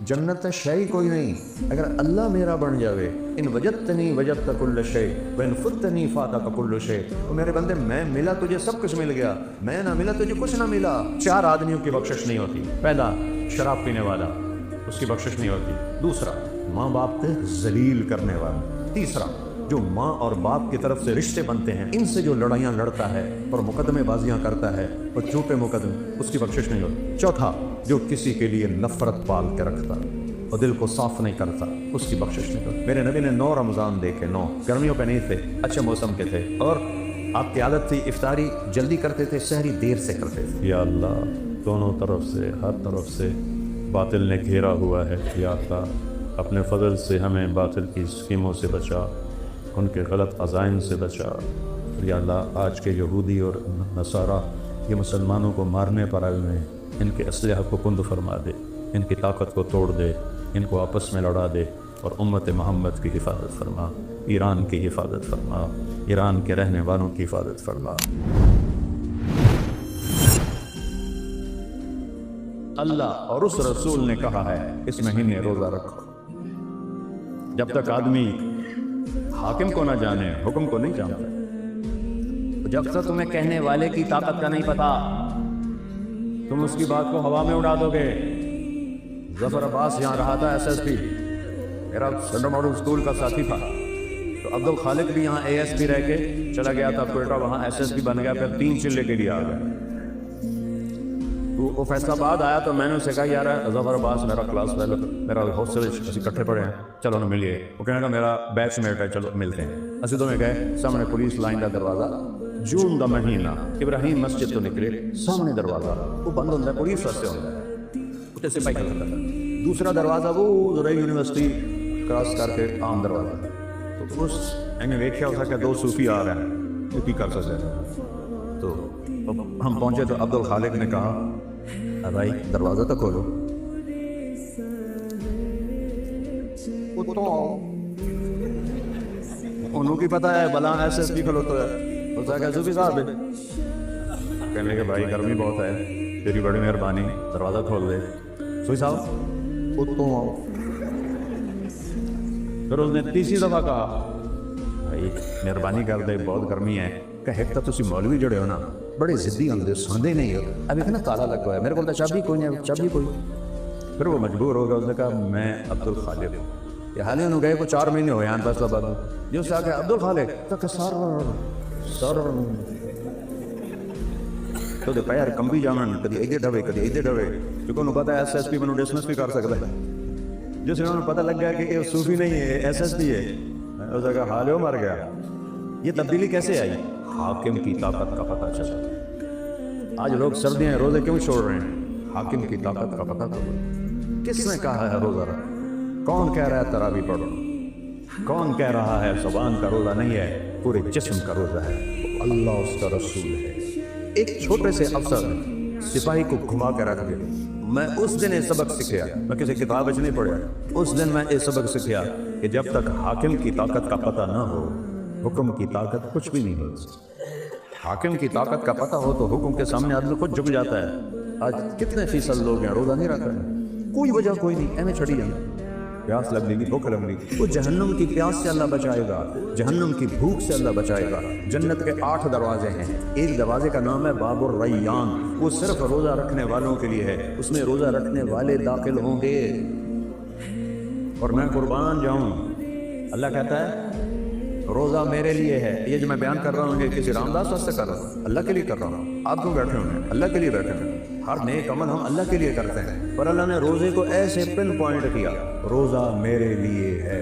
جنت شے کوئی نہیں اگر اللہ میرا بن جاوے، ان وجدتنی وجدت کل شے وان فتنی فاتک کل شے، تو میرے بندے میں ملا تجھے سب کچھ مل گیا، میں نہ ملا تجھے کچھ نہ ملا۔ 4 آدمیوں کی بخشش نہیں ہوتی۔ پہلا شراب پینے والا، اس کی بخشش نہیں ہوتی۔ دوسرا ماں باپ کو ذلیل کرنے والا۔ تیسرا جو ماں اور باپ کی طرف سے رشتے بنتے ہیں، ان سے جو لڑائیاں لڑتا ہے اور مقدمے بازیاں کرتا ہے اور جھوٹے مقدمے، اس کی بخشش نہیں ہوتی۔ چوتھا جو کسی کے لیے نفرت پال کے رکھتا اور دل کو صاف نہیں کرتا، اس کی بخشش نہیں ہوتی۔ میرے نبی نے 9 رمضان دیکھے، 9 گرمیوں پہ نہیں تھے، اچھے موسم کے تھے، اور آپ کی عادت تھی افطاری جلدی کرتے تھے، سحری دیر سے کرتے تھے۔ یا اللہ دونوں طرف سے، ہر طرف سے باطل نے گھیرا ہوا ہے، یا اللہ اپنے فضل سے ہمیں باطل کی اسکیموں سے بچا، ان کے غلط عزائم سے بچا۔ یا اللہ آج کے یہودی اور نصارہ یہ مسلمانوں کو مارنے پر آئے ہوئے ہیں، ان کے اسلحہ کو کند فرما دے، ان کی طاقت کو توڑ دے، ان کو آپس میں لڑا دے، اور امت محمد کی حفاظت فرما، ایران کی حفاظت فرما، ایران کے رہنے والوں کی حفاظت فرما۔ اللہ اور اس رسول نے کہا ہے اس مہینے روزہ رکھو۔ جب تک آدمی حاکم کو نہ جانے، حکم کو نہیں جانتا، جب تک تمہیں کہنے والے کی طاقت کا نہیں پتا، تم اس کی بات کو ہوا میں اڑا دو گے۔ ظفر عباس یہاں رہا تھا ایس ایس پی، میرا سینٹرل ماڈل اسکول کا ساتھی تھا، تو عبد الخالق بھی یہاں اے ایس پی رہ کے چلا گیا تھا کوئٹہ، وہاں ایس ایس پی بن گیا، پھر 3 چلے کے لیے آ گیا۔ وہ فیصل آباد آیا تو میں نے اسے کہا یار ظفر عباس میرا کلاس فیلو، میرا ہاسٹل اکٹھے پڑھے ہیں، چلو نہ ملیے۔ وہ کہنے لگا میرا بیچ میٹ ہے، چلو ملتے ہیں۔ اسی دو میں گئے، سامنے پولیس لائن کا دروازہ، جون دا مہینہ، ابراہیم مسجد تو نکلے، سامنے دروازہ وہ بند ہوتا ہے، پولیس واسطے ہوتا ہے، اسے سپاہی کر دیتا ہے۔ دوسرا دروازہ وہ زرعی یونیورسٹی کراس کر کے عام دروازہ، تو اس نے دیکھا ہو سکتا 2 صوفی آ رہے ہیں، یہ کر سکتے ہیں۔ تو ہم پہنچے تو عبد الخالق نے کہا بھائی دروازہ تو کھولو۔ انہوں کی پتہ ہے بلا ایس ایس پی کھلوتا ہے، اس کا صوفی صاحب ہے، کہنے کہ بھائی گرمی بہت ہے، تیری بڑی مہربانی دروازہ کھول دے۔ صوفی صاحب اتوں آؤ۔ پھر اس نے تیسری دفعہ کہا بھائی مہربانی کر دے، بہت گرمی ہے۔ کہ ایک تو تسی مولوی جڑے ہو نا، بڑے ضدی ہوندے، سوندے نہیں ہو، ابھی کہ نا تالا لگا ہے، میرے کو چابی کوئی نہیں، چابی کوئی۔ پھر وہ مجبور ہو گیا، اس نے کہا میں عبد الخالق ہوں، یہ حالی انہوں گئے کو 4 مہینے ہوئے ہیں فیصلہ آباد میں، جو اس سے آگے عبد الخالق کہ سر تو دیکھا یار کم بھی جامن، کدی ایدے ڈھوے کدی ایدے ڈھوے، کیونکہ انہوں پتا ہے ایس ایس پی منو ڈسمس بھی کر سکتا ہے۔ جس انہوں نے پتہ لگ گیا کہ یہ صوفی نہیں ہے، ایس ایس پی ہے، اس نے کہا حالیو مر گیا۔ یہ تبدیلی کیسے آئی؟ حاکم کی طاقت کا پتہ چلا۔ آج لوگ سردیاں ہیں روزے کیوں چھوڑ رہے ہیں؟ حاکم کی طاقت کا پتہ کرو۔ کس نے کہا ہے روزہ رکھو؟ کون کہہ رہا ہے تراویح پڑھو؟ کون کہہ رہا ہے زبان کا روزہ نہیں ہے، پورے جسم کا روزہ ہے؟ اللہ اس کا رسول ہے۔ ایک چھوٹے سے افسر سپاہی کو گھما کے رکھ دیا۔ میں اس دن یہ سبق سیکھا، میں کسی کتاب میں نہیں پڑھا، اس دن میں یہ سبق سیکھا کہ جب تک حاکم کی طاقت کا پتہ نہ ہو، حکم کی طاقت کچھ بھی نہیں ہو۔ حاکم کی طاقت کا پتہ ہو تو حکم کے سامنے آدمی خود جھک جاتا ہے۔ آج کتنے فیصد لوگ ہیں روزہ نہیں رکھ رہے، کوئی وجہ کوئی نہیں، ایویں چھڑی جانا، پیاس لگ گئی، بھوک لگ گئی۔ وہ جہنم کی پیاس سے اللہ بچائے گا، جہنم کی بھوک سے اللہ بچائے گا۔ جنت کے 8 دروازے ہیں، ایک دروازے کا نام ہے باب الریان، وہ صرف روزہ رکھنے والوں کے لیے ہے، اس میں روزہ رکھنے والے داخل ہوں گے۔ اور میں قربان جاؤں، اللہ کہتا ہے روزہ میرے لیے ہے۔ یہ جو میں بیان کر رہا ہوں یہ کسی رام داس واسطے کر رہا ہوں، اللہ کے لیے کر رہا ہوں۔ آپ کیوں بیٹھے ہوئے ہیں؟ اللہ کے لیے بیٹھے ہیں۔ ہر نیک عمل ہم اللہ کے لیے کرتے ہیں، پر اللہ نے روزے کو ایسے پن پوائنٹ کیا، روزہ میرے لیے ہے۔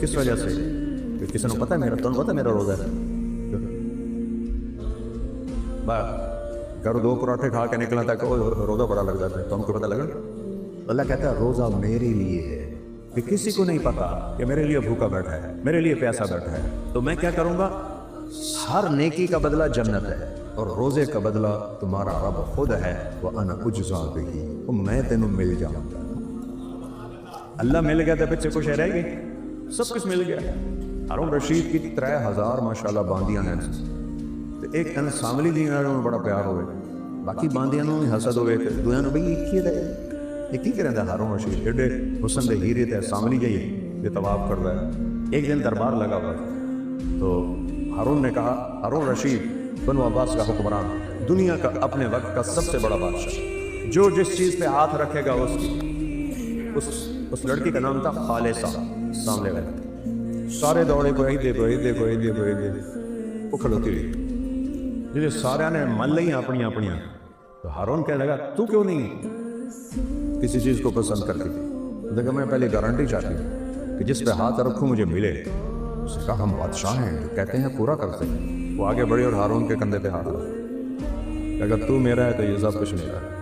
کس وجہ سے؟ کہ کسی نے پتہ ہے میرا، تمہیں پتہ ہے میرا روزہ ہے؟ گھر 2 پراٹھے کھا کے نکلا تھا کہ روزہ بڑا لگ جاتا ہے، تم کو پتہ لگا؟ اللہ کہتا ہے روزہ میرے لیے ہے، کہ کسی کو نہیں پتا کہ میرے لیے بھوکا بیٹھا ہے، میرے لیے پیاسا بیٹھا ہے، تو میں کیا کروں گا؟ ہر نیکی کا بدلہ جنت ہے، اور روزے کا بدلہ تمہارا رب خود ہے، وَأَنَا أُجْزَىٰ بِهِ، تو میں تینوں مل جاؤں گا۔ اللہ مل گیا تو پیچھے کچھ رہ گئی، سب کچھ مل گیا۔ ہارون رشید کی 3000 ماشاءاللہ باندیاں ہیں، ایک کن ساملی دی بڑا پیار ہوئے، باقی باندیاں نوں حسد ہوئے کہ دویاں نوں بھئی ایک ہی ہے، کی کریں ہارون رشید ایڈے حسن دے ہیرے تے سامنے جائیے یہ طواف کر رہا ہے. ایک دن دربار لگا ہوا تو ہارون نے کہا ہارون رشید بنو عباس کا حکمران, دنیا کا اپنے وقت کا سب سے بڑا بادشاہ, جو جس چیز پہ ہاتھ رکھے گا اس لڑکی کا نام تھا خالصہ. سامنے والے سارے دوڑے کو کھلوتی رہی جی سارے نے من لی اپنی اپنیاں. تو ہارون کہنے لگا تو کیوں نہیں کسی چیز کو پسند کرتی تھی؟ دیکھا میں پہلے گارنٹی چاہتی ہوں کہ جس پہ ہاتھ رکھوں مجھے ملے. اس نے کہا ہم بادشاہ ہیں جو کہتے ہیں پورا کرتے ہیں. وہ آگے بڑھی اور ہارون کے کندھے پہ ہاتھ رکھا, اگر تو میرا ہے تو یہ سب کچھ میرا ہے.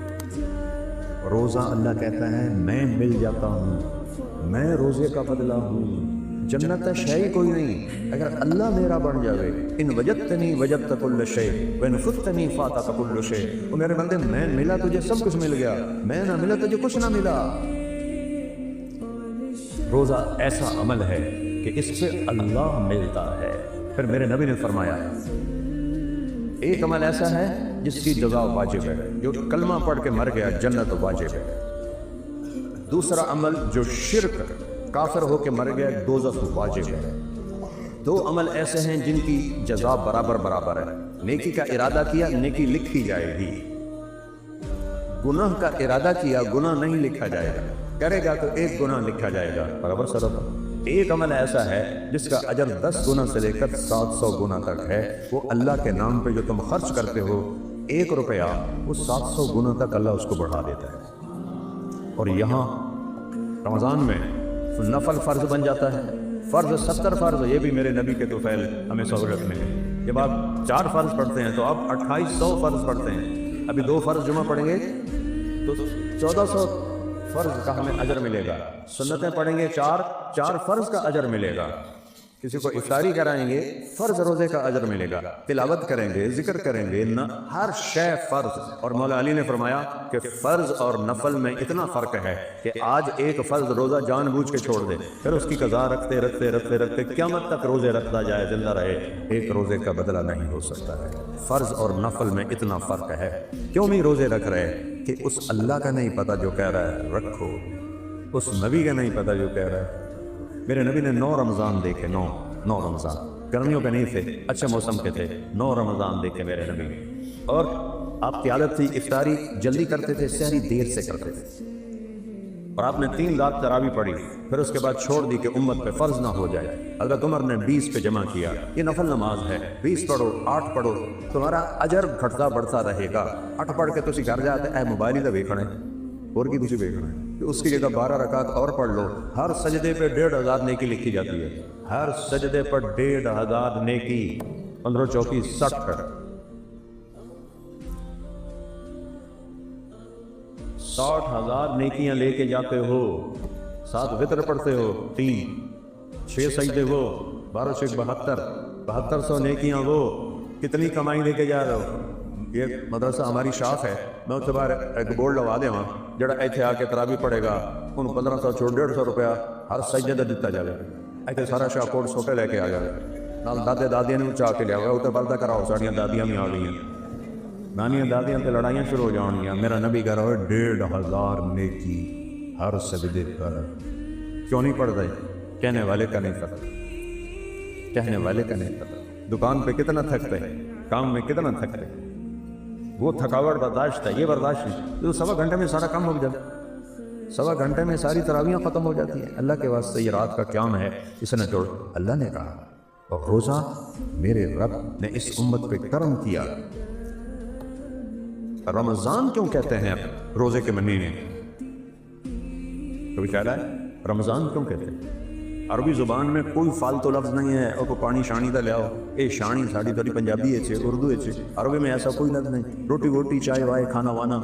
روزہ اللہ کہتا ہے میں مل جاتا ہوں, میں روزے کا بدلہ ہوں. جنت شے کوئی نہیں اگر اللہ میرا بن جاوے. ان وجدتنی وجدت کل شے وان فتنی فاتک کل شے. وہ میرے بندے میں ملا تجھے سب کچھ مل گیا, میں نہ ملا تجھے کچھ نہ ملا. روزہ ایسا عمل ہے کہ اس پہ اللہ ملتا ہے. پھر میرے نبی نے فرمایا ایک عمل ایسا ہے جس کی جزا واجب ہے, جو کلمہ پڑھ کے مر گیا جنت واجب ہے. دوسرا عمل جو شرک کافر ہو کے مر گیا دوزخ واجب ہے. دو عمل ایسے ہیں جن کی جزا برابر برابر ہے. نیکی کا ارادہ کیا نیکی لکھی جائے گی, گناہ کا ارادہ کیا گناہ نہیں لکھا جائے گا. کرے گا تو ایک گناہ لکھا جائے گا برابر سرابر. ایک عمل ایسا ہے جس کا اجر 10 گنا سے لے کر 700 گنا تک ہے. وہ اللہ کے نام پہ جو تم خرچ کرتے ہو 1 روپیہ وہ 700 گنا تک اللہ اس کو بڑھا دیتا ہے. اور یہاں رمضان میں نفل فرض بن جاتا ہے. فرض 70 فرض, یہ بھی میرے نبی کے طفیل ہمیں سہولت میں. جب آپ 4 فرض پڑھتے ہیں تو آپ 2800 فرض پڑھتے ہیں. ابھی 2 فرض جمعہ پڑھیں گے تو 1400 فرض کا ہمیں اجر ملے گا. سنتیں پڑھیں گے 4 فرض کا اجر ملے گا. کسی کو افطاری کرائیں گے فرض روزے کا اجر ملے گا. تلاوت کریں گے ذکر کریں گے ہر شے فرض. اور مولا علی نے فرمایا کہ فرض اور نفل میں اتنا فرق ہے کہ آج ایک فرض روزہ جان بوجھ کے چھوڑ دے پھر اس کی قضا رکھتے رکھتے رکھتے رکھتے قیامت تک روزے رکھتا جائے زندہ رہے, ایک روزے کا بدلہ نہیں ہو سکتا ہے. فرض اور نفل میں اتنا فرق ہے. کیوں نہیں روزے رکھ رہے کہ اس اللہ کا نہیں پتا جو کہہ رہا ہے رکھو, اس نبی کا نہیں پتا جو کہہ رہا ہے. میرے نبی نے 9 رمضان دیکھے. 9 رمضان گرمیوں پہ نہیں تھے, اچھے موسم کے تھے. 9 رمضان دیکھے میرے نبی. اور آپ کی عادت تھی افطاری جلدی کرتے تھے, سحری دیر سے کرتے تھے. اور آپ نے 3 رات تراویح پڑھی, پھر اس کے بعد چھوڑ دی کہ امت پہ فرض نہ ہو جائے. حضرت عمر نے 20 پہ جمع کیا. یہ نفل نماز ہے, 20 پڑھو 8 پڑھو, تمہارا اجر گھٹتا بڑھتا رہے گا. 8 پڑھ کے تسی گھر جاتے اے موبائل ہی تو ویکھنا ہے اور کی تسی ویکھنا ہے. اس کی جگہ 12 رکعت اور پڑھ لو. ہر سجدے پہ 1500 نیکی لکھی جاتی ہے. ہر سجدے پر 1500 نیکی. 15 چوکی 60 60,000 نیکیاں لے کے جاتے ہو. 7 وتر پڑھتے ہو, 3 6 سجدے وہ 12 6 72 7200 نیکیاں وہ. کتنی کمائی لے کے جا رہے ہو. یہ مدرسہ ہماری شاخ ہے, میں اس بار ایک بورڈ لگا دے وہاں جڑا ایتھے آ کے تراویح پڑھے گا ان 1500 چھوڑ 150 روپیہ ہر سجدے دا دتا جائے. ایتھے سارا شاہ کوٹ سوٹے لے کے آ جائے. نال دادے دادیاں نے چاہ کے لیا ہوا اتنے بلدا کراؤ. ساڑیاں دادیاں بھی آ گئی ہیں, نانیاں دادیاں تے لڑائیاں شروع ہو جان گیا. میرا نبی کہہ رہا ہے 1500 نیکی ہر سجدے پر. کیوں نہیں پڑھ رہے؟ کہنے والے کا نہیں پتہ, کہنے والے کا نہیں پتہ. دکان پہ کتنا تھکتے ہیں, کام میں کتنا تھکتے ہیں, وہ تھکاوٹ برداشت ہے, یہ برداشت نہیں. تو 1.25 گھنٹے میں سارا کام ہو جاتا ہے. 1.25 گھنٹے میں ساری تراویحیں ختم ہو جاتی ہیں. اللہ کے واسطے یہ رات کا قیام ہے, اس نے چھوڑ. اللہ نے کہا اور روزہ میرے رب نے اس امت پہ کرم کیا. رمضان کیوں کہتے ہیں روزے کے مہینے؟ کبھی خیال ہے رمضان کیوں کہتے ہیں؟ عربی زبان میں کوئی فالتو لفظ نہیں ہے اور کوئی پانی شانی دا لے آؤ. اے شانی ساڑی تھوڑی پنجابی ہے اردو ہے, عربی میں ایسا کوئی لفظ نہیں. روٹی ووٹی چائے وائے کھانا وانا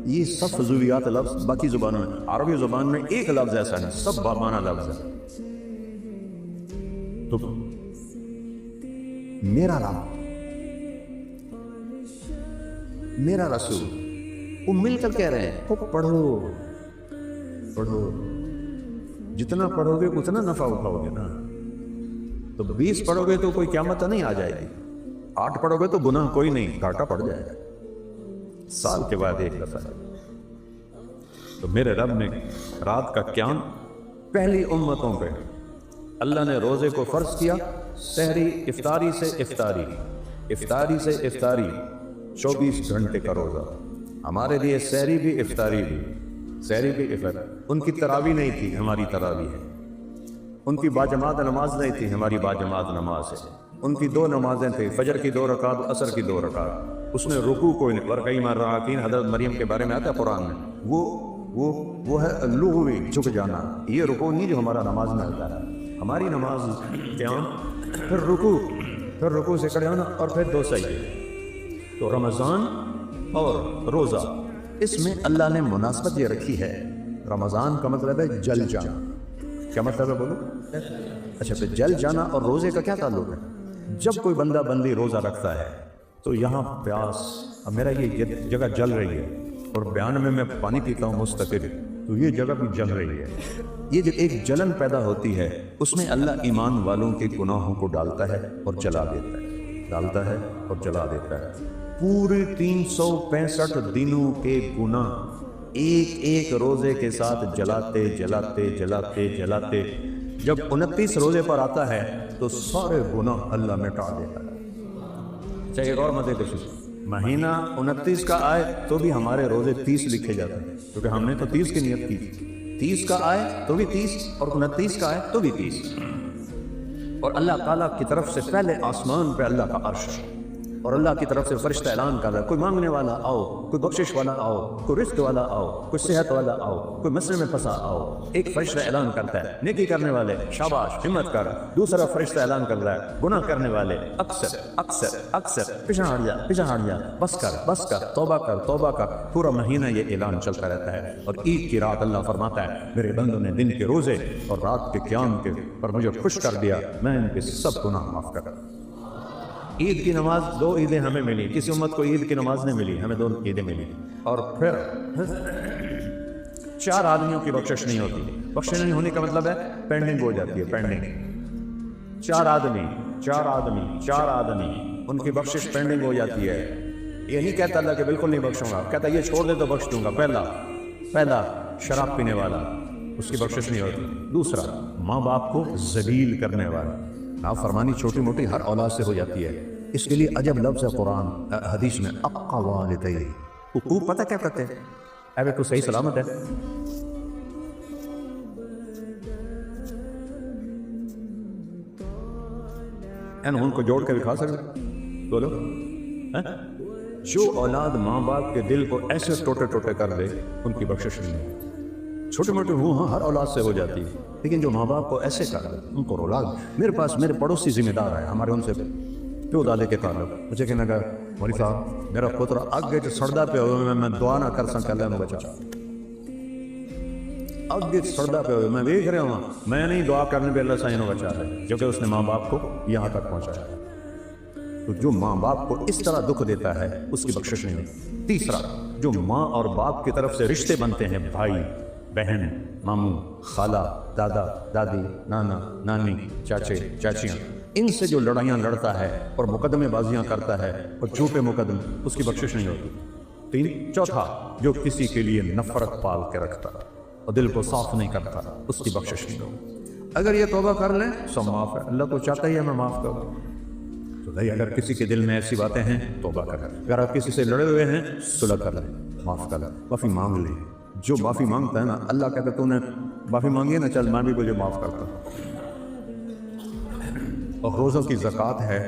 یہ سب فضولیات لفظ باقی زبانوں میں. عربی زبان میں ایک لفظ ایسا نہیں, سب بامانہ لفظ ہے. تو میرا رب میرا رسول وہ مل کر کہہ رہے ہیں پڑھو پڑھو. جتنا پڑھو گے اتنا نفع اٹھاؤ گے نا. تو 20 پڑھو گے تو کوئی قیامت نہیں آ جائے گی. 8 پڑھو گے تو گناہ کوئی نہیں, گھاٹا پڑ جائے گا. سال کے بعد ایک دفعہ تو میرے رب نے رات کا قیام پہلی امتوں پہ اللہ نے روزے کو فرض کیا، سحری افطاری سے افطاری، افطاری سے افطاری، 24 گھنٹے کا روزہ۔ ہمارے لیے سحری بھی افطاری بھی، سحری بھی افطاری۔ ان کی تراویح نہیں تھی، ہماری تراویح ہے۔ ان کی باجماعت نماز نہیں تھی، ہماری باجماعت نماز ہے۔ ان کی 2 نمازیں تھیں، فجر کی 2 رکعت، عصر کی 2 رکعت۔ اس میں رکوع کو ورکعی مراتین حضرت مریم کے بارے میں آتا ہے قرآن میں، وہ ہے لغوی جھک جانا، یہ رکوع نہیں جو ہمارا نماز میں ہوتا ہے۔ ہماری نماز قیام، پھر رکوع سے کھڑے ہونا، اور پھر 2 سجدے۔ تو رمضان اور روزہ، اس میں اللہ نے مناسبت یہ رکھی ہے۔ رمضان کا مطلب ہے جل جانا۔ کیا مطلب ہے بولو؟ اچھا، پھر جل جانا اور روزے کا کیا تعلق ہے؟ جب کوئی بندہ بندی روزہ رکھتا ہے تو یہاں پیاس، اب میرا یہ جگہ جل رہی ہے اور بیان میں پانی پیتا ہوں مستقل، تو یہ جگہ بھی جل رہی ہے۔ یہ جو ایک جلن پیدا ہوتی ہے، اس میں اللہ ایمان والوں کے گناہوں کو ڈالتا ہے اور جلا دیتا ہے، ڈالتا ہے اور جلا دیتا ہے۔ پورے 365 دنوں کے گناہ ایک ایک روزے کے ساتھ جلاتے جلاتے جلاتے جلاتے جب 29 روزے پر آتا ہے تو سارے گناہ اللہ مٹا دیتا ہے۔ چاہیے اور مزے کے مہینہ 29 کا آئے تو بھی ہمارے روزے 30 لکھے جاتے ہیں، کیونکہ ہم نے تو 30 کی نیت کی تھی۔ 30 کا آئے تو بھی 30، اور 29 کا آئے تو بھی 30۔ اور اللہ تعالیٰ کی طرف سے پہلے آسمان پہ اللہ کا عرش، اور اللہ کی طرف سے فرشتہ اعلان کر رہا ہے، کوئی مانگنے والا آؤ، کوئی بخشش والا آؤ، کوئی رزق والا آؤ، کوئی صحت والا آؤ، کوئی مسئلے میں پھنسا آؤ۔ ایک فرشتہ اعلان کرتا ہے نیکی کرنے والے شاباش ہمت کر، دوسرا فرشتہ اعلان کر رہا ہے گناہ کرنے والے اکثر اکثر اکثر پیچھے ہٹ جا، پیچھے ہٹ جا، بس کر، توبہ کر، توبہ کر۔ پورا مہینہ یہ اعلان چلتا رہتا ہے۔ اور عید کی رات اللہ فرماتا ہے میرے بندوں نے دن کے روزے اور رات کے قیام کے پر مجھے خوش کر دیا، میں ان کے سب گناہ معاف کر۔ عید کی نماز 2 عیدیں ہمیں ملی، کسی امت کو عید کی نماز نہیں ملی، ہمیں 2 عیدیں ملی۔ اور پھر 4 آدمیوں کی بخشش نہیں ہوتی۔ بخشش نہیں ہونے کا مطلب ہے پینڈنگ ہو جاتی ہے، پینڈنگ۔ 4 آدمی ان کی بخشش پینڈنگ ہو جاتی ہے۔ یہ نہیں کہتا اللہ کہ بالکل نہیں بخشوں گا، کہتا یہ چھوڑ دے تو بخش دوں گا۔ پہلا شراب پینے والا، اس کی بخشش نہیں ہوتی۔ دوسرا ماں باپ کو ذلیل کرنے والا، نافرمانی چھوٹی موٹی ہر اولاد سے ہو جاتی ہے، اس کے لیے عجب لفظ ہے قرآن حدیث میں، اقا والدین۔ حقوق پتہ کیا کہتے ہیں؟ اے تو صحیح سلامت ہے، ان کو جوڑ کے دکھا سکتے بولو؟ جو اولاد ماں باپ کے دل کو ایسے ٹوٹے ٹوٹے کر دے ان کی بخشش نہیں ہے۔ چھوٹے موٹے ہوں ہر اولاد سے ہو جاتی ہے، لیکن جو ماں باپ کو ایسے کر دے ان کو رلا دے۔ میرے پاس میرے پڑوسی ذمہ دار ہے، ہمارے ان سے پیو دادے کے تعلق، مجھے کہنے کا مولی صاحب میرا پتر اگے سڑدا پہ ہوئے میں دعا نہ کر سکتا، اللہ نے بچا۔ اگے سڑدا پہ ہوئے میں دیکھ رہا ہوں، میں نہیں دعا کرنے پہ اللہ صحیح نہ بچا ہے، جو کہ اس نے ماں باپ کو یہاں تک پہنچایا۔ تو جو ماں باپ کو اس طرح دکھ دیتا ہے اس کی بخشش نہیں ہوتی۔ تیسرا جو ماں اور باپ کی طرف سے رشتے بنتے ہیں، بھائی بہن، ماموں، خالہ، دادا دادی، نانا نانی، چاچے چاچیاں، ان سے جو لڑائیاں لڑتا ہے اور مقدمے بازیاں کرتا ہے اور جھوٹے مقدم، اس کی بخشش نہیں ہوتی۔ چوتھا جو کسی کے لیے نفرت پال کے رکھتا اور دل کو صاف نہیں کرتا، اس کی بخشش نہیں ہوتی۔ اگر یہ توبہ کر لیں سب معاف ہے، اللہ تو چاہتا ہی ہے میں معاف کروں۔ تو بھائی اگر کسی کے دل میں ایسی باتیں ہیں توبہ کر لیں، اگر آپ کسی سے لڑے ہوئے ہیں صلح کر لیں، معاف کر لیں، معافی مانگ لیں۔ جو معافی مانگتا ہے نا اللہ کہتا ہے تو نے معافی مانگی نا، چل میں بھی مجھے معاف کرتا ہوں۔ اور روزوں کی زکوٰۃ ہے،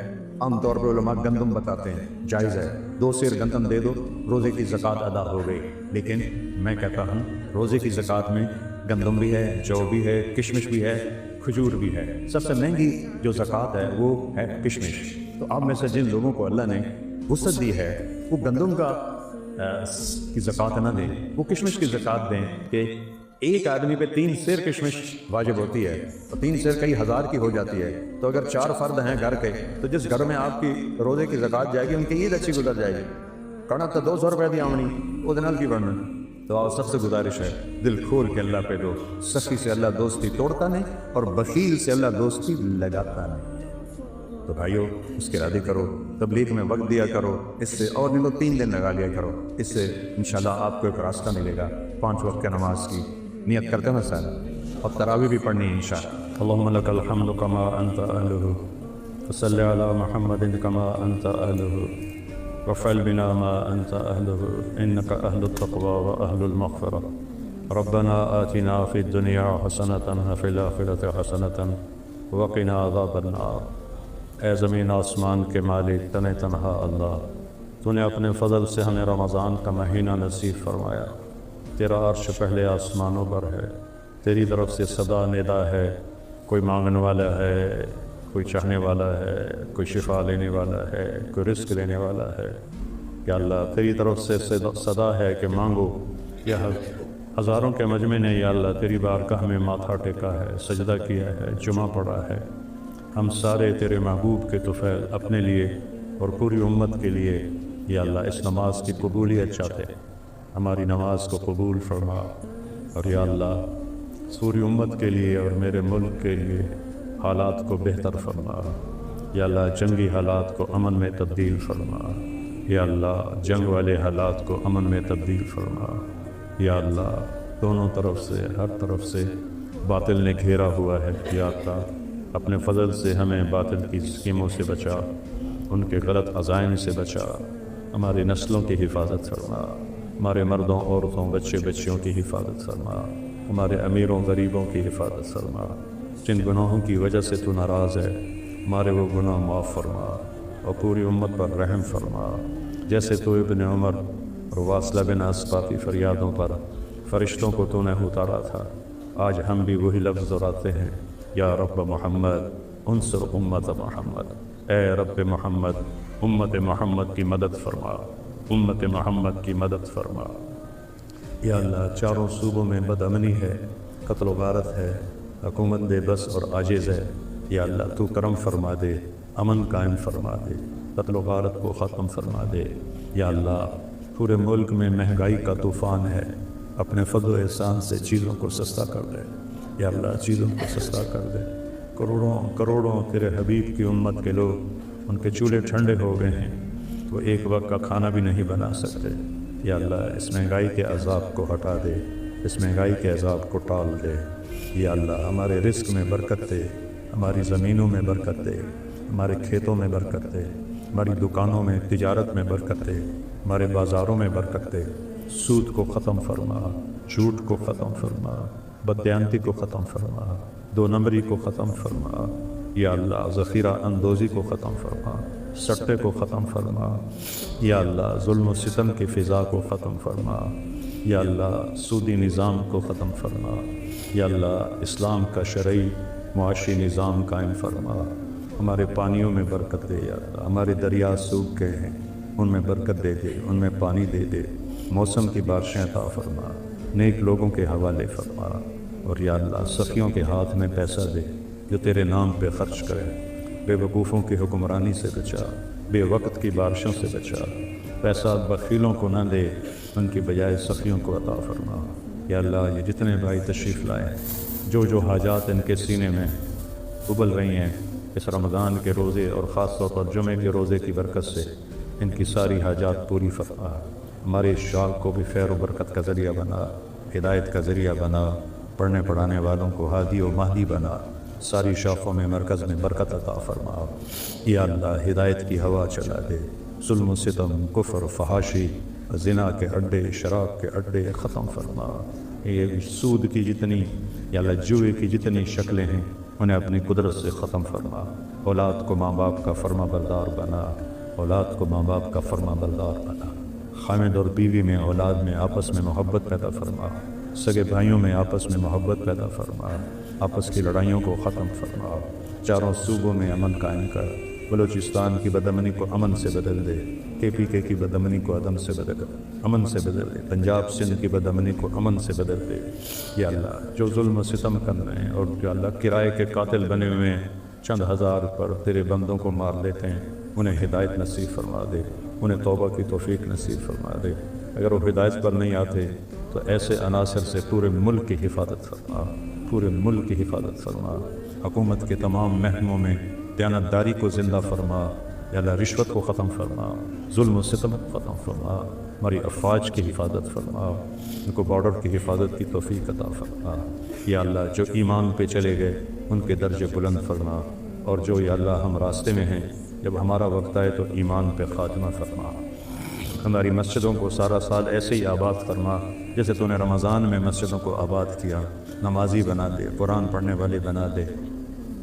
عام طور پر علماء گندم بتاتے ہیں، جائز ہے، 2 سیر گندم دے دو، روزے کی زکوٰۃ ادا ہو گئی۔ لیکن میں کہتا ہوں روزے کی زکوٰۃ میں گندم بھی ہے، جو بھی ہے، کشمش بھی ہے، کھجور بھی ہے۔ سب سے مہنگی جو زکوٰۃ ہے وہ ہے کشمش۔ تو آپ میں سے جن لوگوں کو اللہ نے وسعت دی ہے وہ گندم کی زکوٰۃ نہ دیں، وہ کشمش کی زکوٰۃ دیں، کہ ایک آدمی پہ 3 سیر کشمش واجب ہوتی ہے، اور 3 سیر کئی ہزار کی ہو جاتی ہے۔ تو اگر 4 فرد ہیں گھر کے، تو جس گھر میں آپ کی روزے کی زکوٰۃ جائے گی ان کی عید اچھی گزر جائے گی۔ کرنا تو 200 روپے دی آمنی وہ دنال کی بڑھنا۔ تو آپ سب سے گزارش ہے دل کھول کے اللہ پہ دو۔ سخی سے اللہ دوستی توڑتا نہیں، اور بخیل سے اللہ دوستی لگاتا نہیں۔ تو بھائیو اس کے ارادے کرو، تبلیغ میں وقت دیا کرو، اس سے اور نہیں تو 3 دن لگا لیا کرو، اس سے انشاءاللہ آپ کو ایک راستہ ملے گا 5 وقت کے نماز کی نیت کرتے ہیں سر، اور تراویح بھی پڑھنی ہے انشاءاللہ۔ اللہم لک الحمد کما انت اہلہ، وصلی علی محمد کما انت اہلہ، وفعل بنا ما انت اہلہ، انک اہل التقوی و اہل المغفرہ۔ ربنا آتنا فی الدنیا حسنۃ وفی الآخرۃ حسنۃ وقنا عذاب النار۔ اے زمین آسمان کے مالک تن تنہا اللہ، تو نے اپنے فضل سے ہمیں رمضان کا مہینہ نصیب فرمایا۔ تیرا عرش پہلے آسمانوں پر ہے، تیری طرف سے صدا ندا ہے، کوئی مانگنے والا ہے، کوئی چاہنے والا ہے، کوئی شفا لینے والا ہے، کوئی رزق لینے والا ہے۔ یا اللہ تیری طرف سے صدا ہے کہ مانگو۔ یا ہزاروں کے مجمع نے یا اللہ تیری بارگاہ میں ماتھا ٹیکا ہے، سجدہ کیا ہے، جمعہ پڑھا ہے۔ ہم سارے تیرے محبوب کے طفیل اپنے لیے اور پوری امت کے لیے یا اللہ اس نماز کی قبولیت چاہتے ہیں، ہماری نماز کو قبول فرما، اور یا اللہ پوری امت کے لیے اور میرے ملک کے لیے حالات کو بہتر فرما۔ یا اللہ جنگی حالات کو امن میں تبدیل فرما، یا اللہ جنگ والے حالات کو امن میں تبدیل فرما۔ یا اللہ دونوں طرف سے، ہر طرف سے باطل نے گھیرا ہوا ہے، یا اللہ اپنے فضل سے ہمیں باطل کی اسکیموں سے بچا، ان کے غلط عزائم سے بچا، ہماری نسلوں کی حفاظت فرما، ہمارے مردوں عورتوں بچے بچیوں کی حفاظت فرما، ہمارے امیروں غریبوں کی حفاظت فرما۔ جن گناہوں کی وجہ سے تو ناراض ہے ہمارے وہ گناہ معاف فرما، اور پوری امت پر رحم فرما۔ جیسے تو ابن عمر اور واصلہ بن اسقا کی فریادوں پر فرشتوں کو تو نے اتارا تھا، آج ہم بھی وہی لفظ دہراتے ہیں، یا رب محمد انصر امت محمد، اے رب محمد امت محمد کی مدد فرما، امت محمد کی مدد فرما۔ یا اللہ چاروں صوبوں میں بدامنی ہے، قتل و غارت ہے، حکومت بے بس اور عاجز ہے، یا اللہ تو کرم فرما دے، امن قائم فرما دے، قتل و غارت کو ختم فرما دے۔ یا اللہ پورے ملک میں مہنگائی کا طوفان ہے، اپنے فضل و احسان سے چیزوں کو سستا کر دے، یا اللہ چیزوں کو سستا کر دے۔ کروڑوں کروڑوں تیرے حبیب کی امت کے لوگ ان کے چولہے ٹھنڈے ہو گئے ہیں، تو ایک وقت کا کھانا بھی نہیں بنا سکتے۔ یا اللہ اس مہنگائی کے عذاب کو ہٹا دے، اس مہنگائی کے عذاب کو ٹال دے۔ یا اللہ ہمارے رزق میں برکت دے، ہماری زمینوں میں برکت دے، ہمارے کھیتوں میں برکت دے، ہماری دکانوں میں تجارت میں برکت دے، ہمارے بازاروں میں برکت دے۔ سود کو ختم فرما، جھوٹ کو ختم فرما، بددیانتی کو ختم فرما، 2 نمبری کو ختم فرما۔ یا اللہ ذخیرہ اندوزی کو ختم فرما، سٹے کو ختم فرما۔ یا اللہ ظلم و ستم کی فضا کو ختم فرما۔ یا اللہ سودی نظام کو ختم فرما۔ یا اللہ اسلام کا شرعی معاشی نظام قائم فرما۔ ہمارے پانیوں میں برکت دے، یا اللہ ہمارے دریا سوکھ گئے ہیں، ان میں برکت دے دے، ان میں پانی دے دے، موسم کی بارشیں عطا فرما، نیک لوگوں کے حوالے فرما۔ اور یا اللہ سخیوں کے ہاتھ میں پیسہ دے جو تیرے نام پہ خرچ کرے، بے وقوفوں کی حکمرانی سے بچا، بے وقت کی بارشوں سے بچا، پیسہ بخیلوں کو نہ دے، ان کی بجائے سخیوں کو عطا فرما۔ یا اللہ یہ جتنے بھائی تشریف لائے ہیں، جو حاجات ان کے سینے میں ابل رہی ہیں اس رمضان کے روزے اور خاص طور پر جمعے کے روزے کی برکت سے، ان کی ساری حاجات پوری فرما۔ ہمارے شاغ کو بھی خیر و برکت کا ذریعہ بنا، ہدایت کا ذریعہ بنا، پڑھنے پڑھانے والوں کو ہادی و مہدی بنا، ساری شاخوں میں مرکز میں برکت عطا فرما۔ یا اللہ ہدایت کی ہوا چلا دے، ظلم و ستم، کفر، فحاشی، زنا کے اڈے، شراب کے اڈے ختم فرما۔ یہ سود کی جتنی یا اللہ جوئے کی جتنی شکلیں ہیں انہیں اپنی قدرت سے ختم فرما۔ اولاد کو ماں باپ کا فرما بردار بنا، اولاد کو ماں باپ کا فرما بردار بنا۔ خامد اور بیوی میں، اولاد میں آپس میں محبت پیدا فرما، سگے بھائیوں میں آپس میں محبت پیدا فرما، آپس کی لڑائیوں کو ختم فرما، چاروں صوبوں میں امن قائم کر۔ بلوچستان کی بدامنی کو امن سے بدل دے، KPK کی بدامنی کو امن سے بدل دے، پنجاب سندھ کی بدامنی کو امن سے بدل دے۔ یا اللہ جو ظلم و ستم کر رہے ہیں اور جو اللہ کرائے کے قاتل بنے ہوئے ہیں، چند ہزار پر تیرے بندوں کو مار لیتے ہیں، انہیں ہدایت نصیب فرما دے، انہیں توبہ کی توفیق نصیب فرما دے۔ اگر وہ ہدایت پر نہیں آتے تو ایسے عناصر سے پورے ملک کی حفاظت فرما، پورے ملک کی حفاظت فرما۔ حکومت کے تمام محکموں میں دیانتداری کو زندہ فرما، یا اللہ رشوت کو ختم فرما، ظلم و ستم کو ختم فرما، ہماری افواج کی حفاظت فرما، ان کو بارڈر کی حفاظت کی توفیق عطا فرما، یا اللہ جو ایمان پہ چلے گئے ان کے درجے بلند فرما، اور جو یا اللہ ہم راستے میں ہیں جب ہمارا وقت آئے تو ایمان پہ خاتمہ فرما۔ ہماری مسجدوں کو سارا سال ایسے ہی آباد فرما جیسے تو نے رمضان میں مسجدوں کو آباد کیا، نمازی بنا دے، قرآن پڑھنے والے بنا دے،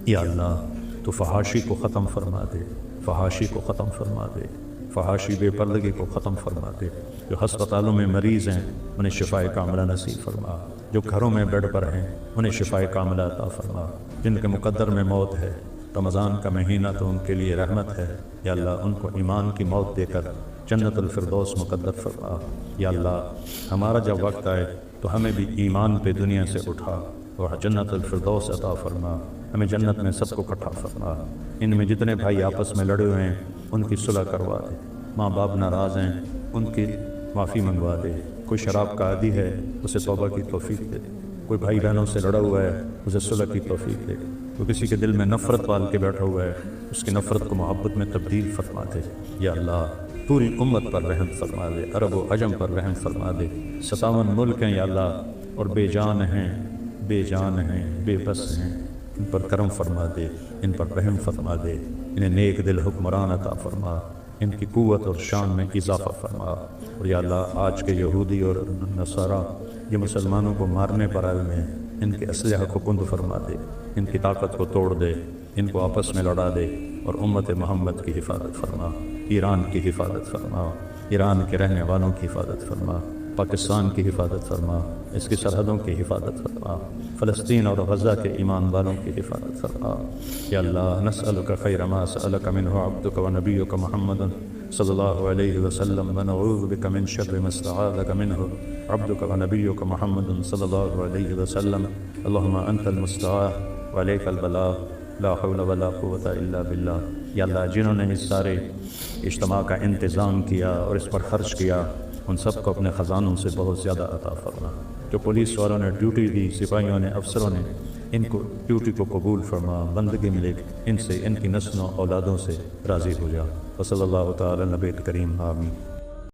یا اللہ تو فحاشی کو ختم فرما دے، فحاشی کو ختم فرما دے، فحاشی بے پردگی کو ختم فرما دے، جو ہسپتالوں میں مریض ہیں انہیں شفائے کاملہ نصیب فرما، جو گھروں میں بیڈ پر ہیں انہیں شفائے کاملہ عطا فرما، جن کے مقدر میں موت ہے، رمضان کا مہینہ تو ان کے لیے رحمت ہے، یا اللہ ان کو ایمان کی موت دے کر جنت الفردوس مقدر فرما، یا اللہ ہمارا جب وقت آئے تو ہمیں بھی ایمان پہ دنیا سے اٹھا اور جنت الفردوس عطا فرما، ہمیں جنت میں سب کو اکٹھا فرما، ان میں جتنے بھائی آپس میں لڑے ہوئے ہیں ان کی صلح کروا دے، ماں باپ ناراض ہیں ان کی معافی منگوا دے، کوئی شراب کا عادی ہے اسے توبہ کی توفیق دے، کوئی بھائی بہنوں سے لڑا ہوا ہے اسے صلح کی توفیق دے، کوئی کسی کے دل میں نفرت پال کے بیٹھا ہوا ہے اس کی نفرت کو محبت میں تبدیل فرما دے، یا اللہ پوری امت پر رحم فرما دے، عرب و عجم پر رحم فرما دے، 57 ملک ہیں یا اللہ اور بے جان ہیں، بے جان ہیں، بے بس ہیں، ان پر کرم فرما دے، ان پر رحم فرما دے، انہیں نیک دل حکمران عطا فرما، ان کی قوت اور شان میں اضافہ فرما، اور یا اللہ آج کے یہودی اور نصارہ یہ مسلمانوں کو مارنے پر آئے ہوئے ہیں ان کے اسلحہ کو کند فرما دے، ان کی طاقت کو توڑ دے، ان کو آپس میں لڑا دے، اور امت محمد کی حفاظت فرما، ایران کی حفاظت فرما، ایران کے رہنے والوں کی حفاظت فرما، پاکستان کی حفاظت فرما، اس کی سرحدوں کی حفاظت فرما، فلسطین اور غزہ کے ایمان والوں کی حفاظت فرما، یا اللہ نسألک خیر ما سألک منہ عبدک و نبیک محمد صلی اللہ علیہ وسلم ونعوذ بک من شر ما استعاذک منہ عبدک و نبیک محمد صلی اللہ علیہ وسلم، اللہم انت المستعان وعلیک البلاغ لا حول ولا قوة الا باللہ۔ یا اللہ جنہوں نے اس سارے اجتماع کا انتظام کیا اور اس پر خرچ کیا ان سب کو اپنے خزانوں سے بہت زیادہ عطا فرما، جو پولیس والوں نے ڈیوٹی دی، سپاہیوں نے، افسروں نے، ان کو ڈیوٹی کو قبول فرما، بندگی ملے ان سے، ان کی نسلوں اولادوں سے راضی ہو جا، وصلی اللہ تعالی نبی کریم، آمین۔